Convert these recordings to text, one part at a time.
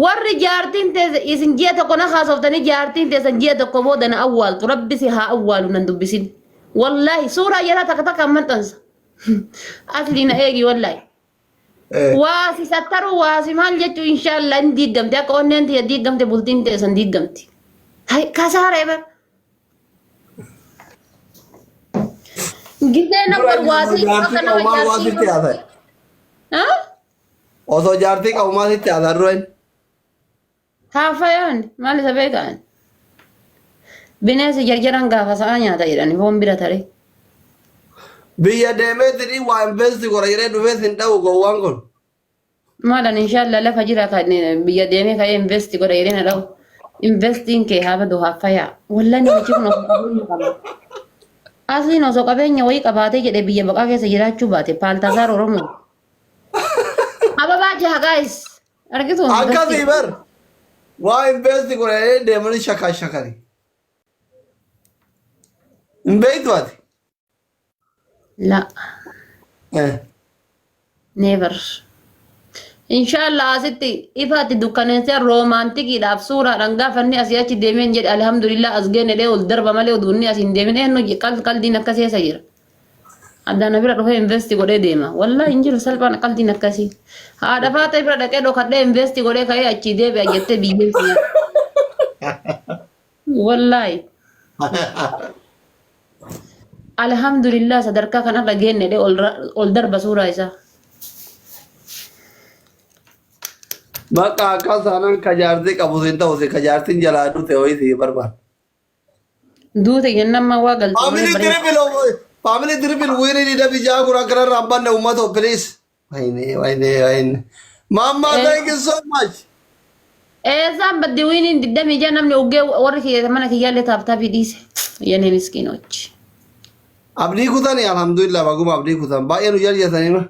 warri jaartiin teesse isin ji'a tokko na haasoftanii jaartiin teessan ji'a tokko booda na awwaaltu rabbi si haa awwaalu nan dubbisin wallahi suuraa yaraa takka takka maxxansa asli na eegi wallahi waasi sattaru waasi maal jechu inshallah in diigamte akka onneen tiyya diigamte bultiin teessan diigamti hay kasaaree bar gisee nambar waasi akka nama jaartii osoo jaartii qabu maalitti adarroen Hafayan, maal isa beekan? Bineensi jarjaran gaafa sa'a nyaata jedhani foon bira tare. biyya deemeetini waa investi godha jedhee dhufees hin dha'u gowwaan kun. Maalan inshallah lafa jira kan biyya deemee ka'ee investi godha jedhee na dha'u. Investiin kee haa badu haffayaa. Wallaan namichi kun osoo qabeenya qaba. Asliin osoo qabeenya wayii qabaatee jedhee biyya baqaa keessa jiraachuu baate Paaltasaar Oromoo. Ababaa jaha gaayis. Argitu. Akkasii bar. waa investi godha jedhee deemanii shakari. hin beektu ati. La. Never. Inshallah asitti ifatti dukkaneessa roomaantikiidhaaf suuraadhaan gaafanni asii achi deemeen jedhe alhamdulillah as geenne dhee ol darba malee oduunni asiin deemine eenyu qaldiin akkasii eessa jira. Addaan bira dhufee investi godhee deema. Wallahi hin jiru salphaan qaldiin akkasii. Haadha faata bira dhaqee dhokadhee investi godhee ka'ee achii deebi'a jettee biyyeen wallahi. Alhamdulillah sadarkaa kanarra geenne dhee ol darba suuraa isaa. Bakka akkasaanan kajaartii qabu sin ta'u si kajaartiin jalaa dhute ho'i si barbaada. Duute jennaan waa galtu. Family dribble winni di dabi jago rakara ramban na umato please. Wayne. Mama thank you so much. Zan baddi winni didami ja namni uge warri ke mana ke yalle tap tap dise. Yene miskinoch. Abdi kutan ya alhamdulillah bagum abdi kutan. Ba yanu jar jatani ma.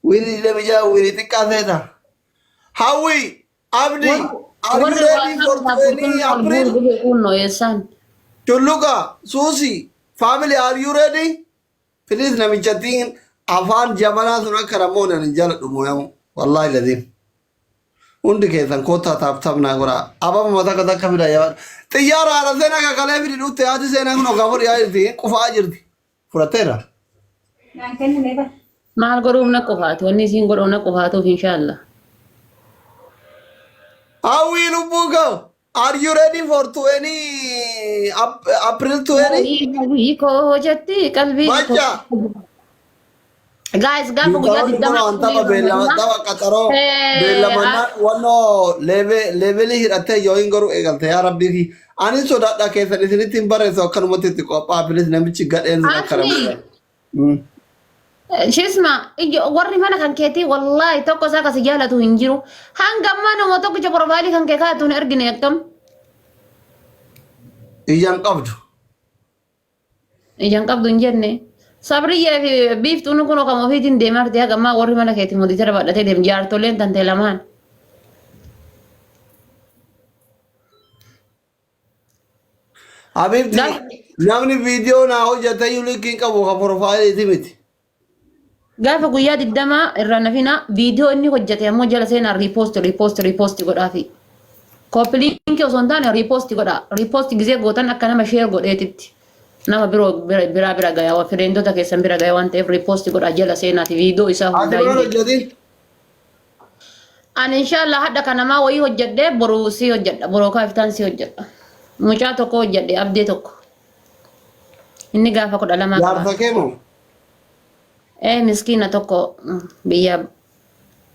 Winni dabi ja winni tikka theta. Hawi abdi are you ready for 20 April? Uno yesan. Chuluka Susi family are you ready? Please namichatiin afaan jabanaa sun akka ramoon hin jaladhu yamu wallahi ladin hundi keessan kota tap na gora abama mata ka takka bida yawan xiyyaara ala seenaa ka kalee fidi dhutte haati seenaa kun ogaa fudhi jirti qufaa jirti fudhatteera. Maal godhuuf na qofaatu wanni isiin godhuuf na qofaatuuf inshallah. Hawwii lubbuu koo are you ready for 20 April 20? Iko jetti qalbii. Bacha. Guys, gaafa guyyaa digdama antaba beellama qaxaroo beellamana wannoo leevelii hidhattee yoo hin goru eegalte yaa rabbii ani sodaadha keessan isinitti hin barreessu akkanumatti itti qophaa bilis namichi gadheen sun akka ramu. Shisma, warri mana kan keetii wallahi tokko isaa kasi jaalatu hin jiru. Hanga manuma tokkicha profaayilii kan kee kaa'atu hin argine akkam. Ijaan qabdu. Ijaan qabdu hin jenne. Sabriyyee fi biiftuun kun kan ofiitiin deemaa jirti haga ammaa warri mana keetii mooticha badhatee deemu jaartoleen tantee lamaan. Habibti namni viidiyoo naa hojjete iyyuu linkiin qabu kan profaayiliiti miti. Gaafa guyyaa digdama irra nafina viidiyoo inni hojjete ammoo jala seenaa riipoosti godhaafi. Koppiliinkii osoo hin taane riipoosti godhaa. Riipoosti gisee gootan akka nama sheer godheetitti. Nama biraa gayaa fireendota keessan bira gayaa waan ta'eef riipoosti godhaa jala seenaati viidiyoo isaa hundaa. Ani inshallah hadda kanamaa wayii hojjedhee boruu si hojjedha. Boroo kaaftaan si hojjedha. Mucaa tokko hojjedhe abdee tokko. Inni gaafa 12 qaba. Jaarsa keemu. Miskiina tokko biyya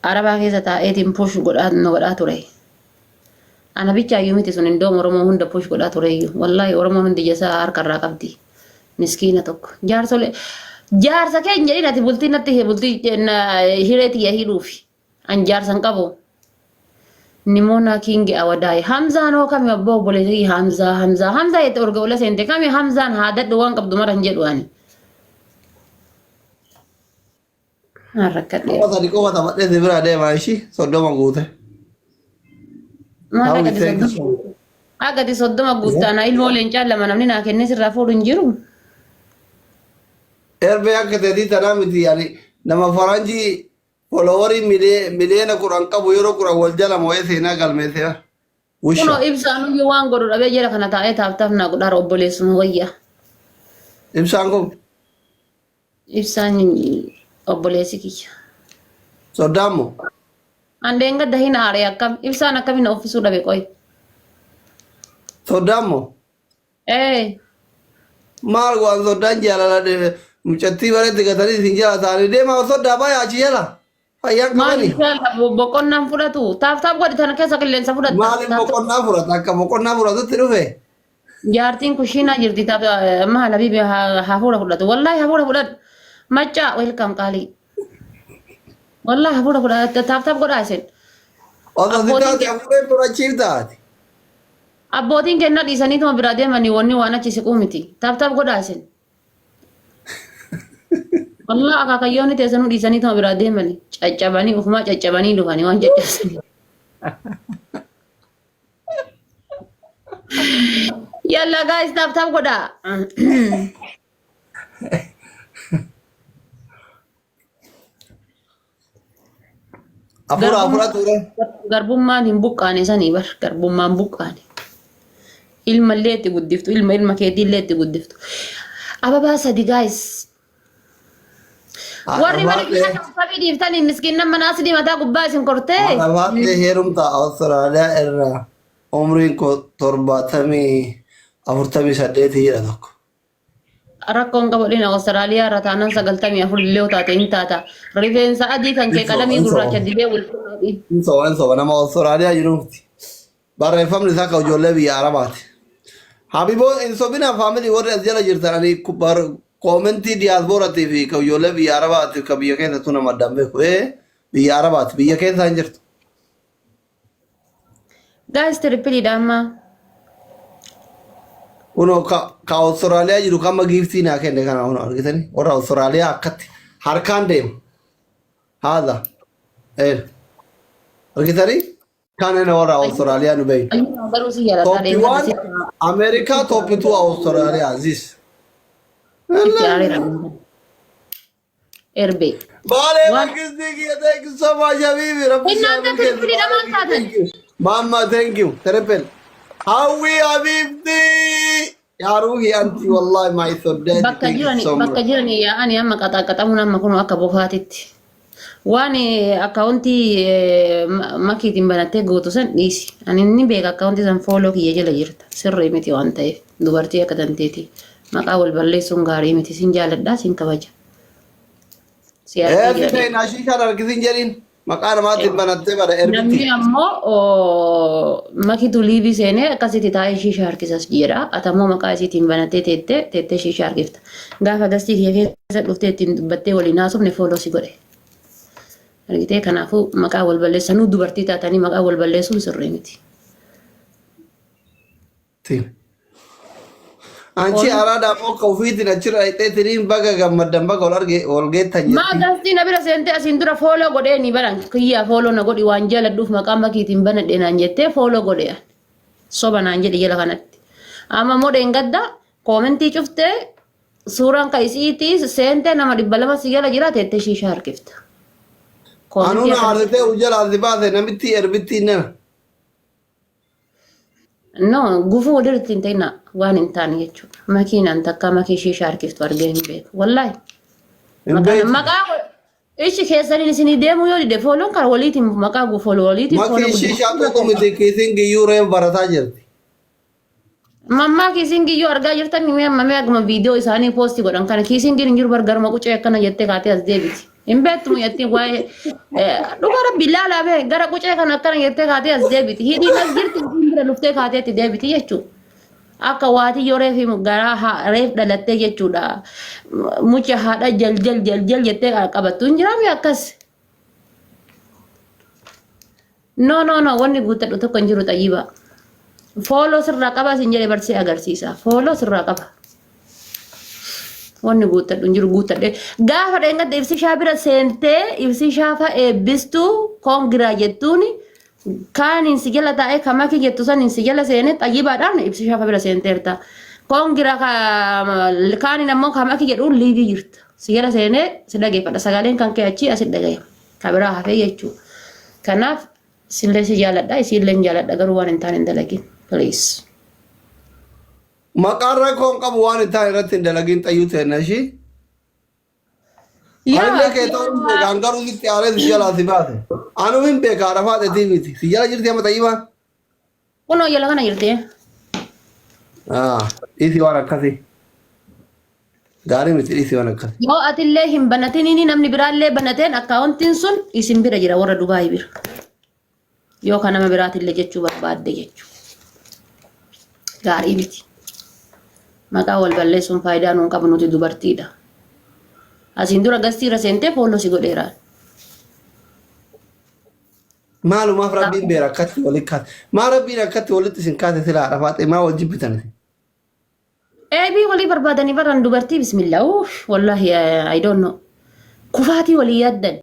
Arabaa keessa taa'eetiin push godhaa ture. Ana bichaayyuu miti sun indoom Oromoo hunda push godhaa tureyyuu. Wallahi Oromoo hundi jasaa harkarraa qabdi. Miskiina tokko. Jaarsa keenya jedhin ati bultii natti bultii hireetii yaa hidhuufi. An jaarsan qabu. Nimona kingi awadaay. Hamzaan hoo kami abbaa obboleetii Hamzaa yette orga ola seente kami Hamzaan haadadhu waan qabdu maran jedhu ani. Harrakkadhee. Sadi qofa taphadhee si bira deemaa ishii soddoma guute. Agati soddoma guuttaana ilmoo leencaan lama namni naa kennee sirraa fuudhu hin jiru. Erbee akka ta'etii tanaa miti yaani nama faranjii Followeri miliyoona kuran qabu yeroo kuran wal jala moo'ee seenaa galmeessee Kuno wusha. ibsaan iyyuu waan godhu dhabee jira kana taa'ee taaftaaf naa godhaara obboleessuma wayyaa. Ibsaan kun Ibsaan obboleessi kiyya. soddaan moo? Andeen gadda hin aaree akkam ibsaan akkamiin uffisuu dhabe qoy. Soddaan moo? Maal waan soddaan jaalala mucattii bareetti gatanii isin jala taa'anii deemaa soddaa baay'ee achi jala. Fayyaan qabanii. Maal boqonnaan fudhatu taaftaaf godhi tana keessa qilleensa fudhata. Maaliif boqonnaa fudhata akka boqonnaa fudhatutti dhufe? Jaartiin kushiinaa jirti maal habiibi hafuura fudhatu wallaahi hafuura fudhatu maccaa welkam qaalii wallaahi hafuura fudhatu taaftaaf godhaa isin. Osoo si taate hafuureen fudhachiif taate. Abbootiin kennaa dhiisaniituma biraa deemanii wanni waan achi siquu miti taaftaaf godhaa isin. Wallaahi akaakayyoonni teessanuu dhiisaniituma biraa deemanii caccabanii ufumaa caccabanii dhufanii waan caccabsanii. Yalla guys taaftaaf godhaa. Hafuura ture. Garbummaan hin buqqaane sanii bar garbummaan buqqaane. Ilma illee itti guddiftu ilma keetii illee itti guddiftu. Ababaa sadi guys. Warri mana keessatti uffatii dhiiftanii miskiinnan manaas diimataa gubbaa isin kortee. Alabaatee heerumta Awustiraaliyaa irraa umriin koo 48 tokko. Rakkoon qabadhiin Awustiraaliyaa irra taanaan 94 illee taate hin taata. Rifeensa adii kan kee qalamii gurraacha dibee walfuudhaadhi. Insa nama Awustiraaliyaa jiruuti. Barreeffamni isaa kan ijoollee biyya Arabaati. Habiboo hin sobinaa faamilii warri as jala jirtanii koomentii diyaaspooraatii fi kan ijoollee biyya Arabaati kan biyya keessattuu nama addaan beeku. Biyya Arabaati biyya keessa hin jirtu. Guys trippiliidha amma. Uno ka Austraaliyaa jiru kama giiftii naa kenne kana uno argitanii warra Austraaliyaa akkatti harkaan deemu. Haadha. Argitanii kan warra Austraaliyaa nu beeku. Garuu si yaalataa Toppii waan Ameerikaa toppituu Austraaliyaa zis. Erbee. Baalee makisni kiyya kisoma jabiibi rabbi Inaanta trippiliidha maal taatan? Mama thank you triple. Hawi habibti. Ya ruhi anti wallahi ma isoddet. Bakka jirani yaa'ani amma qaxaaqaxamuun amma kun akka bofaatitti. Waan akkaawuntii makiitiin banattee gootu san dhiisi. Ani ni beeka akkaawuntii san fooloo kiyya jala jirta. Sirrii miti waan ta'eef dubartii akka tanteeti. Maqaa wal balleessuun gaarii miti sin jaaladhaa sin kabaja. Fitee naashishaan argisin jedhin maqaa namaatiin banattee bara ergiti. Namni ammoo makiitu liibii seenee akkasitti taa'ee shiisha harkisas jedha. Atammoo maqaa isiitiin banattee teettee shiisha harkifta. Gaafa gastii kiyya keessa dhuftee ittiin dubbattee waliin haasofne fooloo si godhe. Argitee kanaafuu maqaa wal balleessanuu dubartii taatanii maqaa wal balleessuun sirrii miti. Anchi araada moo kawfiitiin achirra hidheetiniin baga gammaddan baga ol geettan jirti. Maa gastii na bira seentee asiin dura fooloo godhee ni baran kiyyaa fooloo na godhi waan jaaladhuuf maqaa makiitiin banadhee naan jettee fooloo godhee soba naan jedhi jala kanatti. Amma modeen gadda koomentii cuftee suuraan ka isiitii seentee nama 200 si jala jira teettee shiisha harkifta. Anuun haadhatee ujjala asi baase namitti erbittiin nana. No, gufuu walirratti hin ta'ina waan hin taane jechuudha. Makiinaan takka makii shiisha harkiftu argee hin beeku. Wallaahi. Maqaa ishi keessaniin isinii deemu yoo dide fooloon kan waliitiin maqaa gufooloo waliitiin fooloo. Makii shiishaa tokko miti kiisiin giyyuu reef barataa jirti. Mammaa kiisiin giyyuu argaa jirtan mee akkuma viidiyoo isaanii poostii godhan kana kiisiin giyyuu jiru bargaruma qucee akkana jettee kaatee as deebiti. Hin beektu jettiin waa'ee dhugaa rabbi ilaalaa bee gara qucee kana akkana jettee kaatee as deebiti. Hidhiin as jirti bira luftee kaatee itti deebiti jechuudha. Akka waatii yoo reefi garaa reef dhalattee jechuudha. Mucha haadha jaljal jettee qabattu hin jiraami akkas. No wanni guuttadhu tokko hin jiru xayyiba. Fooloo sirraa qaba isin jedhee barsee agarsiisa. Fooloo sirraa qaba. Wanni guuttadhu hin jiru guuttadhee. Gaafa dheengadde ibsi shaa bira seentee ibsi shaafa eebbistuu koongiraa jettuuni. Kaan insi jala taa'ee kamaki jettu san insi jala seenee xayyibaadhaan ibsi shaafa bira seenteerta. Koongiraa kaan ammoo kamaki jedhuun liivii jirta. Si jala seenee si dhageeffadha. Sagaleen kan kee achii asit dhagayama. Kabira hafee jechuu. Kanaaf sillee si jaaladha isillee jaaladha garuu waan hin taane hin dalagin. Please. Maqarra koon qabu waan itti irratti hin dalagin xayyuu ta'e nashi. Anillee kee ta'uu beekaan garuu sitti aaree si jalaa si baate. Anu hin beekaa rafaa ta'etii miti. Si jala jirti amma xayyibaa? Kunoo jala kana jirti. Isi waan akkasii. Gaarii miti isi waan akkasii. Yoo atillee hin banatin namni biraallee banateen akkaawuntiin sun isin bira jira warra Dubaay bira. Yoo kan nama biraatillee jechuu barbaadde jechuu. Gaarii miti. Maqaa wal balleessuun faayidaa nuun qabu nuti dubartiidha. Asiin dura gastiira seentee fooloo si godheeraan. Maalumaaf rabbiin beera akkatti walitti kaate. Maa rabbiin akkatti walitti isin kaate silaa rafaaxee maa wal jibbitan? Eebii walii barbaadanii baran dubartii bismillah. Wallahi I don't know. Kufaatii walii yaaddan.